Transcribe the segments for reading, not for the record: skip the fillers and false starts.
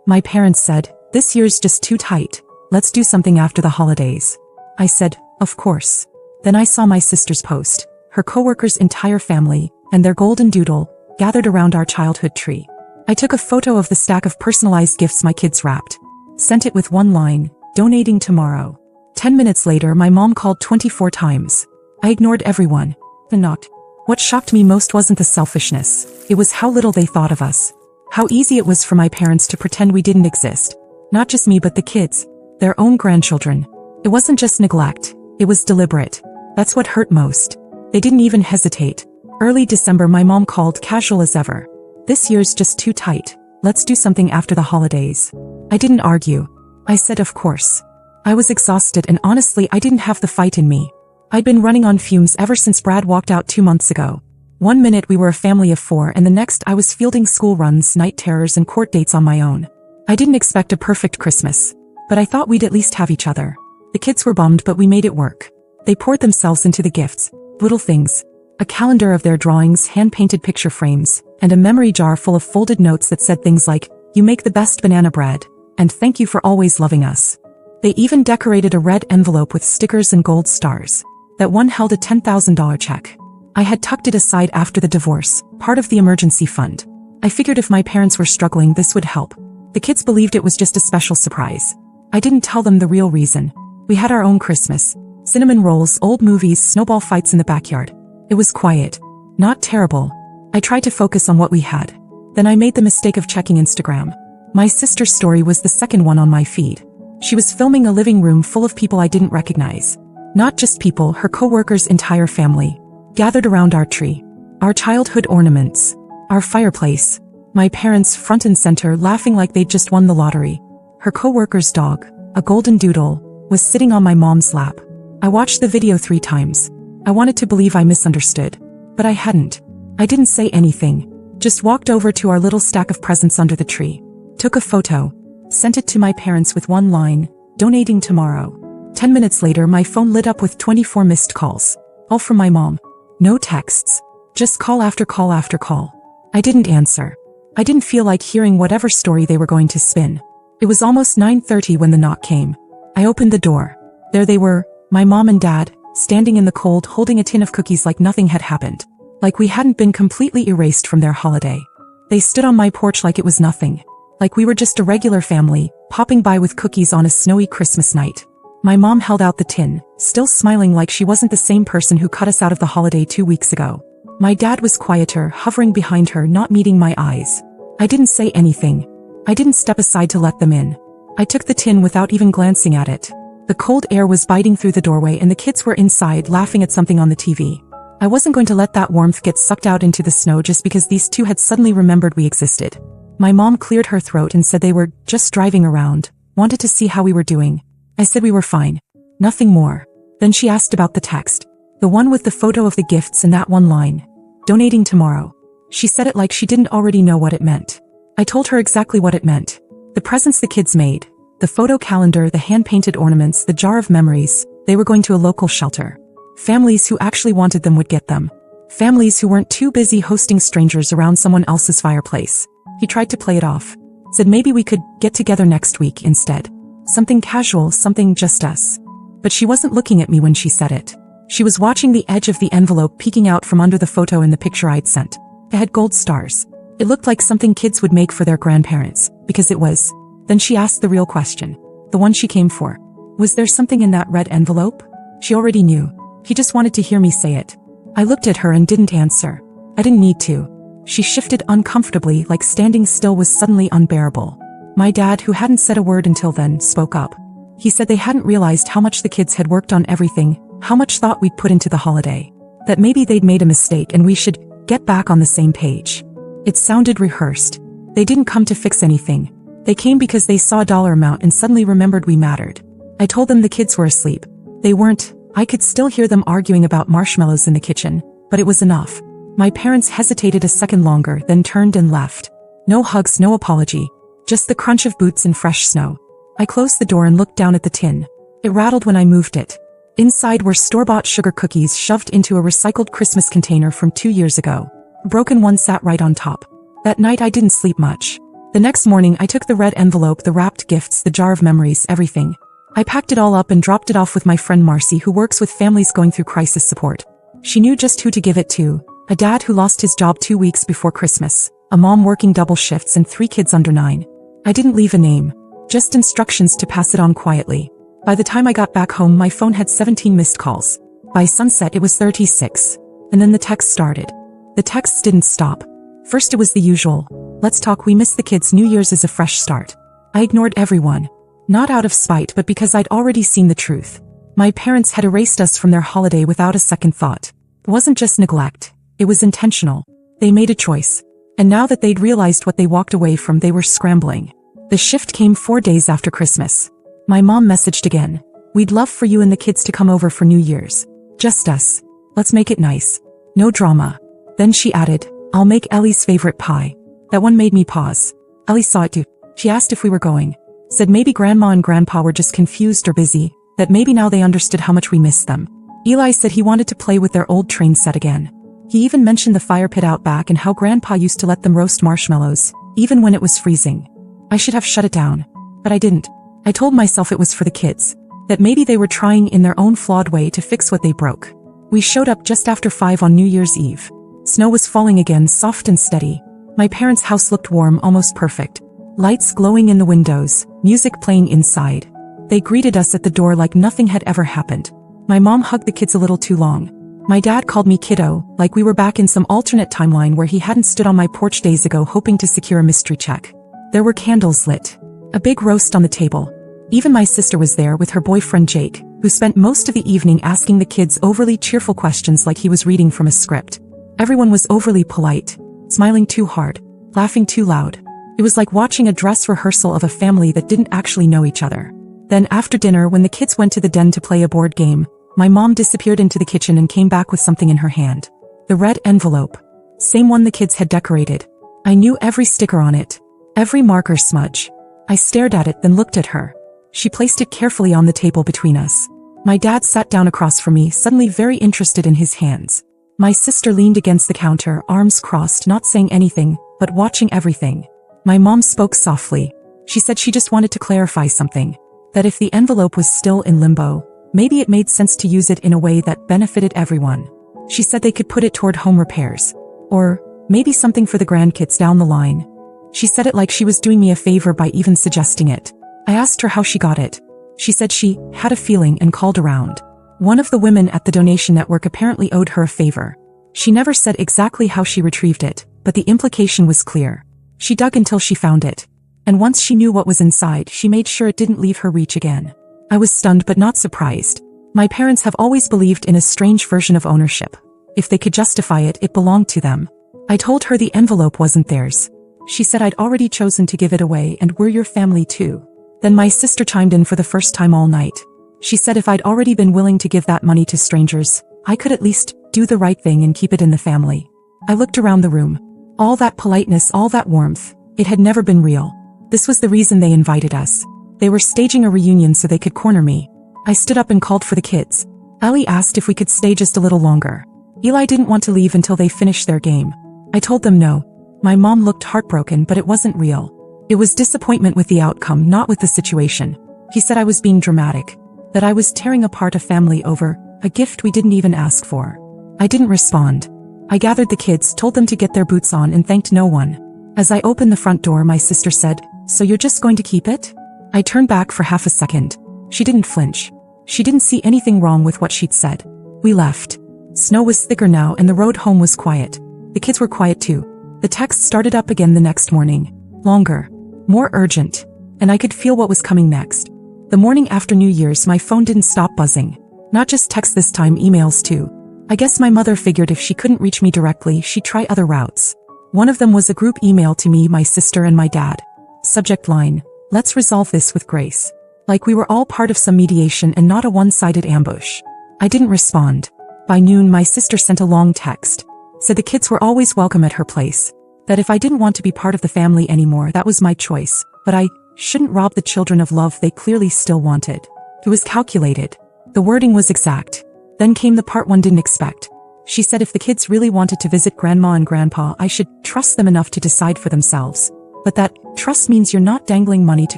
My parents said, "This year's just too tight. Let's do something after the holidays." I said, "Of course." Then I saw my sister's post, her coworker's entire family, and their golden doodle, gathered around our childhood tree. I took a photo of the stack of personalized gifts my kids wrapped. Sent it with one line, "Donating tomorrow." 10 minutes later, my mom called 24 times. I ignored everyone. And knocked. What shocked me most wasn't the selfishness. It was how little they thought of us. How easy it was for my parents to pretend we didn't exist. Not just me but the kids. Their own grandchildren. It wasn't just neglect. It was deliberate. That's what hurt most. They didn't even hesitate. Early December, my mom called, casual as ever. "This year's just too tight. Let's do something after the holidays." I didn't argue. I said of course. I was exhausted and honestly I didn't have the fight in me. I'd been running on fumes ever since Brad walked out 2 months ago. One minute we were a family of 4 and the next I was fielding school runs, night terrors and court dates on my own. I didn't expect a perfect Christmas, but I thought we'd at least have each other. The kids were bummed but we made it work. They poured themselves into the gifts, little things. A calendar of their drawings, hand-painted picture frames, and a memory jar full of folded notes that said things like, "You make the best banana bread," and "Thank you for always loving us." They even decorated a red envelope with stickers and gold stars. That one held a $10,000 check. I had tucked it aside after the divorce, part of the emergency fund. I figured if my parents were struggling this would help. The kids believed it was just a special surprise. I didn't tell them the real reason. We had our own Christmas. Cinnamon rolls, old movies, snowball fights in the backyard. It was quiet. Not terrible. I tried to focus on what we had. Then I made the mistake of checking Instagram. My sister's story was the second one on my feed. She was filming a living room full of people I didn't recognize. Not just people, her coworkers' entire family. Gathered around our tree. Our childhood ornaments. Our fireplace. My parents front and center laughing like they'd just won the lottery. Her coworker's dog, a golden doodle, was sitting on my mom's lap. I watched the video 3 times. I wanted to believe I misunderstood. But I hadn't. I didn't say anything. Just walked over to our little stack of presents under the tree. Took a photo. Sent it to my parents with one line, "Donating tomorrow." 10 minutes later my phone lit up with 24 missed calls. All from my mom. No texts. Just call after call after call. I didn't answer. I didn't feel like hearing whatever story they were going to spin. It was almost 9:30 when the knock came. I opened the door. There they were, my mom and dad, standing in the cold holding a tin of cookies like nothing had happened. Like we hadn't been completely erased from their holiday. They stood on my porch like it was nothing. Like we were just a regular family, popping by with cookies on a snowy Christmas night. My mom held out the tin, still smiling like she wasn't the same person who cut us out of the holiday 2 weeks ago. My dad was quieter, hovering behind her, not meeting my eyes. I didn't say anything. I didn't step aside to let them in. I took the tin without even glancing at it. The cold air was biting through the doorway and the kids were inside laughing at something on the TV. I wasn't going to let that warmth get sucked out into the snow just because these two had suddenly remembered we existed. My mom cleared her throat and said they were just driving around, wanted to see how we were doing. I said we were fine. Nothing more. Then she asked about the text. The one with the photo of the gifts and that one line. "Donating tomorrow." She said it like she didn't already know what it meant. I told her exactly what it meant. The presents the kids made. The photo calendar, the hand-painted ornaments, the jar of memories. They were going to a local shelter. Families who actually wanted them would get them. Families who weren't too busy hosting strangers around someone else's fireplace. He tried to play it off. Said maybe we could get together next week instead. Something casual, something just us. But she wasn't looking at me when she said it. She was watching the edge of the envelope peeking out from under the photo in the picture I'd sent. It had gold stars. It looked like something kids would make for their grandparents, because it was. Then she asked the real question. The one she came for. Was there something in that red envelope? She already knew. He just wanted to hear me say it. I looked at her and didn't answer. I didn't need to. She shifted uncomfortably, like standing still was suddenly unbearable. My dad, who hadn't said a word until then, spoke up. He said they hadn't realized how much the kids had worked on everything, how much thought we'd put into the holiday. That maybe they'd made a mistake and we should get back on the same page. It sounded rehearsed. They didn't come to fix anything. They came because they saw a dollar amount and suddenly remembered we mattered. I told them the kids were asleep. They weren't. I could still hear them arguing about marshmallows in the kitchen, but it was enough. My parents hesitated a second longer, then turned and left. No hugs, no apology. Just the crunch of boots in fresh snow. I closed the door and looked down at the tin. It rattled when I moved it. Inside were store-bought sugar cookies shoved into a recycled Christmas container from 2 years ago. A broken one sat right on top. That night I didn't sleep much. The next morning I took the red envelope, the wrapped gifts, the jar of memories, everything. I packed it all up and dropped it off with my friend Marcy, who works with families going through crisis support. She knew just who to give it to: a dad who lost his job 2 weeks before Christmas, a mom working double shifts, and 3 kids under 9. I didn't leave a name, just instructions to pass it on quietly. By the time I got back home, my phone had 17 missed calls. By sunset it was 36. And then the texts started. The texts didn't stop. First it was the usual: let's talk, we miss the kids, New Year's is a fresh start. I ignored everyone. Not out of spite, but because I'd already seen the truth. My parents had erased us from their holiday without a second thought. It wasn't just neglect. It was intentional. They made a choice. And now that they'd realized what they walked away from, they were scrambling. The shift came 4 days after Christmas. My mom messaged again: we'd love for you and the kids to come over for New Year's. Just us. Let's make it nice. No drama. Then she added, I'll make Ellie's favorite pie. That one made me pause. Ellie saw it too. She asked if we were going. Said maybe Grandma and Grandpa were just confused or busy, that maybe now they understood how much we missed them. Eli said he wanted to play with their old train set again. He even mentioned the fire pit out back and how Grandpa used to let them roast marshmallows, even when it was freezing. I should have shut it down. But I didn't. I told myself it was for the kids, that maybe they were trying in their own flawed way to fix what they broke. We showed up just after 5 on New Year's Eve. Snow was falling again, soft and steady. My parents' house looked warm, almost perfect. Lights glowing in the windows, music playing inside. They greeted us at the door like nothing had ever happened. My mom hugged the kids a little too long. My dad called me kiddo, like we were back in some alternate timeline where he hadn't stood on my porch days ago hoping to secure a mystery check. There were candles lit. A big roast on the table. Even my sister was there with her boyfriend Jake, who spent most of the evening asking the kids overly cheerful questions like he was reading from a script. Everyone was overly polite, smiling too hard, laughing too loud. It was like watching a dress rehearsal of a family that didn't actually know each other. Then after dinner, when the kids went to the den to play a board game, my mom disappeared into the kitchen and came back with something in her hand. The red envelope. Same one the kids had decorated. I knew every sticker on it, every marker smudge. I stared at it, then looked at her. She placed it carefully on the table between us. My dad sat down across from me, suddenly very interested in his hands. My sister leaned against the counter, arms crossed, not saying anything, but watching everything. My mom spoke softly. She said she just wanted to clarify something. That if the envelope was still in limbo, maybe it made sense to use it in a way that benefited everyone. She said they could put it toward home repairs. Or maybe something for the grandkids down the line. She said it like she was doing me a favor by even suggesting it. I asked her how she got it. She said she had a feeling and called around. One of the women at the donation network apparently owed her a favor. She never said exactly how she retrieved it, but the implication was clear. She dug until she found it. And once she knew what was inside, she made sure it didn't leave her reach again. I was stunned but not surprised. My parents have always believed in a strange version of ownership. If they could justify it, it belonged to them. I told her the envelope wasn't theirs. She said I'd already chosen to give it away and we're your family too. Then my sister chimed in for the first time all night. She said if I'd already been willing to give that money to strangers, I could at least do the right thing and keep it in the family. I looked around the room. All that politeness, all that warmth, it had never been real. This was the reason they invited us. They were staging a reunion so they could corner me. I stood up and called for the kids. Ellie asked if we could stay just a little longer. Eli didn't want to leave until they finished their game. I told them no. My mom looked heartbroken, but it wasn't real. It was disappointment with the outcome, not with the situation. He said I was being dramatic, that I was tearing apart a family over a gift we didn't even ask for. I didn't respond. I gathered the kids, told them to get their boots on, and thanked no one. As I opened the front door, my sister said, "So you're just going to keep it?" I turned back for half a second. She didn't flinch. She didn't see anything wrong with what she'd said. We left. Snow was thicker now and the road home was quiet. The kids were quiet too. The texts started up again the next morning. Longer. More urgent. And I could feel what was coming next. The morning after New Year's, my phone didn't stop buzzing. Not just texts this time, emails too. I guess my mother figured if she couldn't reach me directly, she'd try other routes. One of them was a group email to me, my sister, and my dad. Subject line: "Let's resolve this with grace." Like we were all part of some mediation and not a one-sided ambush. I didn't respond. By noon, my sister sent a long text. Said the kids were always welcome at her place. That if I didn't want to be part of the family anymore, that was my choice. But I shouldn't rob the children of love they clearly still wanted. It was calculated. The wording was exact. Then came the part one didn't expect. She said if the kids really wanted to visit Grandma and Grandpa, I should trust them enough to decide for themselves. but that trust means you're not dangling money to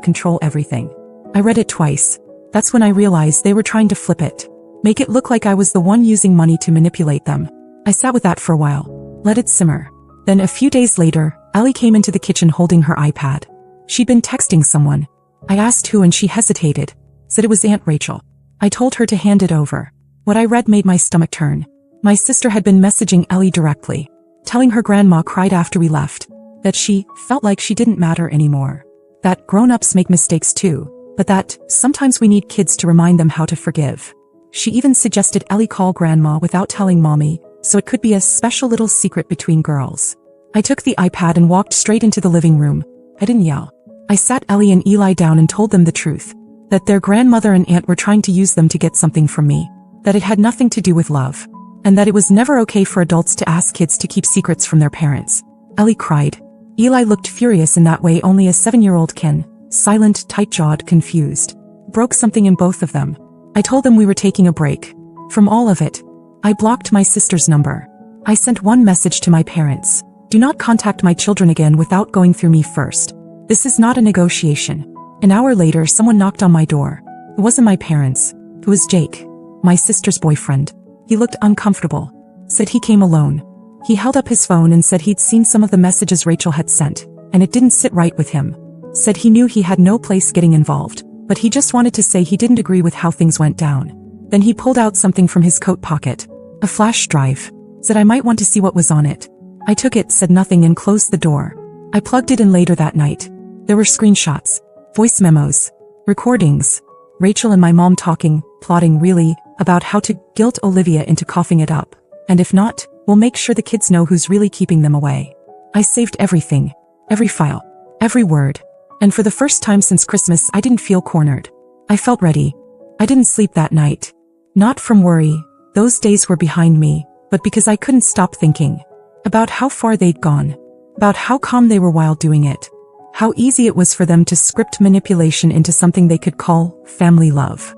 control everything. I read it twice. That's when I realized they were trying to flip it. Make it look like I was the one using money to manipulate them. I sat with that for a while. Let it simmer. Then a few days later, Ellie came into the kitchen holding her iPad. She'd been texting someone. I asked who and she hesitated. Said it was Aunt Rachel. I told her to hand it over. What I read made my stomach turn. My sister had been messaging Ellie directly, telling her grandma cried after we left, that she felt like she didn't matter anymore. That grown-ups make mistakes too, but that sometimes we need kids to remind them how to forgive. She even suggested Ellie call grandma without telling mommy, so it could be a special little secret between girls. I took the iPad and walked straight into the living room. I didn't yell. I sat Ellie and Eli down and told them the truth, that their grandmother and aunt were trying to use them to get something from me, that it had nothing to do with love, and that it was never okay for adults to ask kids to keep secrets from their parents. Ellie cried. Eli looked furious in that way only a 7-year-old can, silent, tight-jawed, confused. Broke something in both of them. I told them we were taking a break. From all of it, I blocked my sister's number. I sent one message to my parents. Do not contact my children again without going through me first. This is not a negotiation. An hour later, someone knocked on my door. It wasn't my parents. It was Jake, my sister's boyfriend. He looked uncomfortable. Said he came alone. He held up his phone and said he'd seen some of the messages Rachel had sent, and it didn't sit right with him. Said he knew he had no place getting involved, but he just wanted to say he didn't agree with how things went down. Then he pulled out something from his coat pocket. A flash drive. Said I might want to see what was on it. I took it, said nothing, and closed the door. I plugged it in later that night. There were screenshots, voice memos, recordings. Rachel and my mom talking, plotting really, about how to guilt Olivia into coughing it up. And if not, we'll make sure the kids know who's really keeping them away. I saved everything. Every file. Every word. And for the first time since Christmas, I didn't feel cornered. I felt ready. I didn't sleep that night. Not from worry. Those days were behind me, but because I couldn't stop thinking about how far they'd gone, about how calm they were while doing it, how easy it was for them to script manipulation into something they could call family love.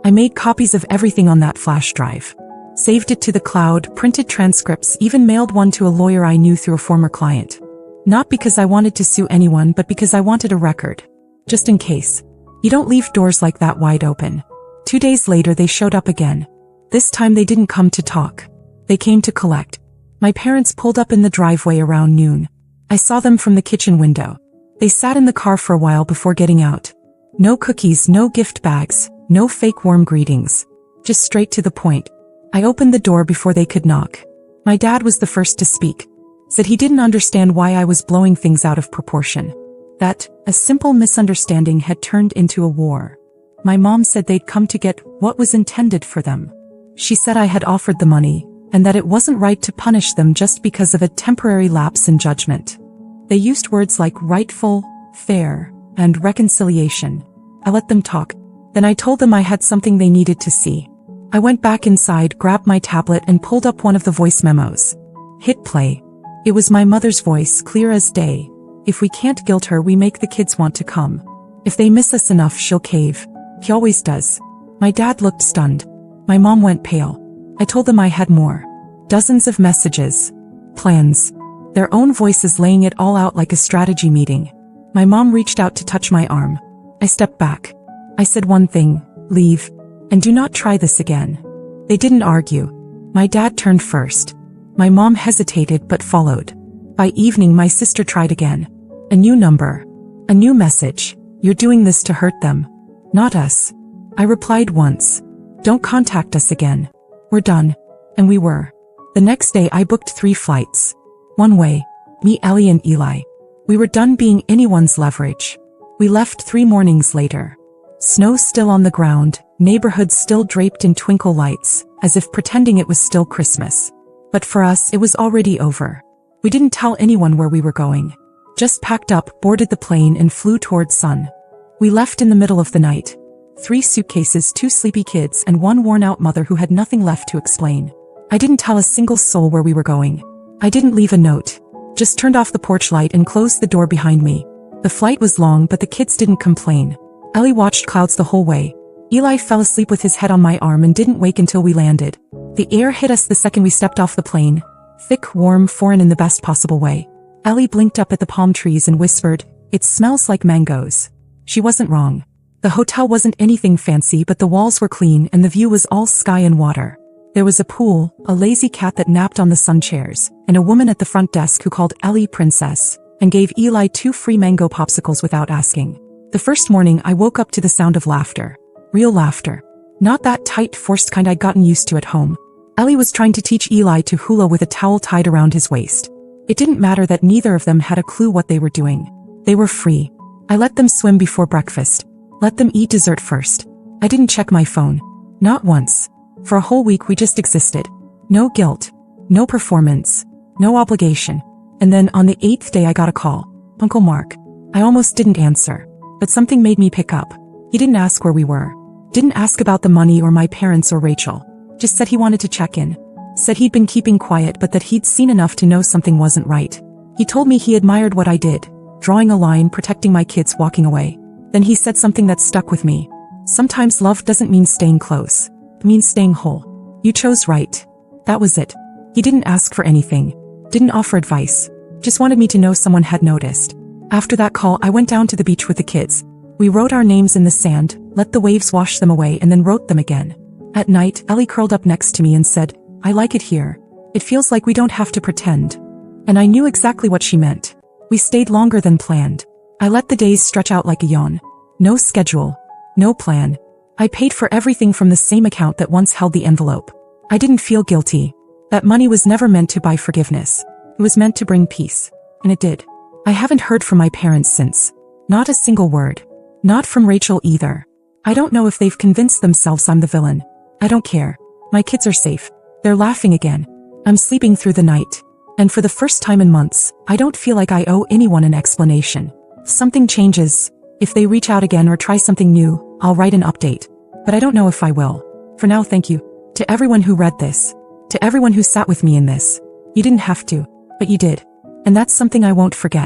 I made copies of everything on that flash drive, saved it to the cloud, printed transcripts, even mailed one to a lawyer I knew through a former client. Not because I wanted to sue anyone, but because I wanted a record. Just in case. You don't leave doors like that wide open. 2 days later they showed up again. This time they didn't come to talk. They came to collect. My parents pulled up in the driveway around noon. I saw them from the kitchen window. They sat in the car for a while before getting out. No cookies, no gift bags, no fake warm greetings. Just straight to the point. I opened the door before they could knock. My dad was the first to speak. Said he didn't understand why I was blowing things out of proportion. That a simple misunderstanding had turned into a war. My mom said they'd come to get what was intended for them. She said I had offered the money, and that it wasn't right to punish them just because of a temporary lapse in judgment. They used words like rightful, fair, and reconciliation. I let them talk. Then I told them I had something they needed to see. I went back inside, grabbed my tablet, and pulled up one of the voice memos. Hit play. It was my mother's voice, clear as day. If we can't guilt her, we make the kids want to come. If they miss us enough, she'll cave. He always does. My dad looked stunned. My mom went pale. I told them I had more. Dozens of messages. Plans. Their own voices laying it all out like a strategy meeting. My mom reached out to touch my arm. I stepped back. I said one thing, leave, and do not try this again. They didn't argue. My dad turned first. My mom hesitated but followed. By evening my sister tried again. A new number. A new message. You're doing this to hurt them. Not us. I replied once. Don't contact us again. We're done. And we were. The next day I booked 3 flights. One way. Me, Ellie, and Eli. We were done being anyone's leverage. We left 3 mornings later. Snow still on the ground, neighborhoods still draped in twinkle lights, as if pretending it was still Christmas. But for us, it was already over. We didn't tell anyone where we were going. Just packed up, boarded the plane, and flew toward sun. We left in the middle of the night. 3 suitcases, 2 sleepy kids, and 1 worn-out mother who had nothing left to explain. I didn't tell a single soul where we were going. I didn't leave a note. Just turned off the porch light and closed the door behind me. The flight was long, but the kids didn't complain. Ellie watched clouds the whole way. Eli fell asleep with his head on my arm and didn't wake until we landed. The air hit us the second we stepped off the plane. Thick, warm, foreign in the best possible way. Ellie blinked up at the palm trees and whispered, "It smells like mangoes." She wasn't wrong. The hotel wasn't anything fancy, but the walls were clean and the view was all sky and water. There was a pool, a lazy cat that napped on the sun chairs, and a woman at the front desk who called Ellie Princess and gave Eli 2 free mango popsicles without asking. The first morning I woke up to the sound of laughter. Real laughter. Not that tight, forced kind I'd gotten used to at home. Ellie was trying to teach Eli to hula with a towel tied around his waist. It didn't matter that neither of them had a clue what they were doing. They were free. I let them swim before breakfast. Let them eat dessert first. I didn't check my phone. Not once. For a whole week we just existed. No guilt. No performance. No obligation. And then on the 8th day I got a call. Uncle Mark. I almost didn't answer. But something made me pick up. He didn't ask where we were. Didn't ask about the money or my parents or Rachel. Just said he wanted to check in. Said he'd been keeping quiet but that he'd seen enough to know something wasn't right. He told me he admired what I did. Drawing a line, protecting my kids, walking away. Then he said something that stuck with me. Sometimes love doesn't mean staying close. It means staying whole. You chose right. That was it. He didn't ask for anything. Didn't offer advice. Just wanted me to know someone had noticed. After that call I went down to the beach with the kids. We wrote our names in the sand, let the waves wash them away and then wrote them again. At night, Ellie curled up next to me and said, "I like it here. It feels like we don't have to pretend." And I knew exactly what she meant. We stayed longer than planned. I let the days stretch out like a yawn. No schedule. No plan. I paid for everything from the same account that once held the envelope. I didn't feel guilty. That money was never meant to buy forgiveness. It was meant to bring peace. And it did. I haven't heard from my parents since. Not a single word. Not from Rachel either. I don't know if they've convinced themselves I'm the villain. I don't care. My kids are safe. They're laughing again. I'm sleeping through the night. And for the first time in months, I don't feel like I owe anyone an explanation. If something changes, if they reach out again or try something new, I'll write an update. But I don't know if I will. For now, thank you. To everyone who read this. To everyone who sat with me in this. You didn't have to, but you did. And that's something I won't forget.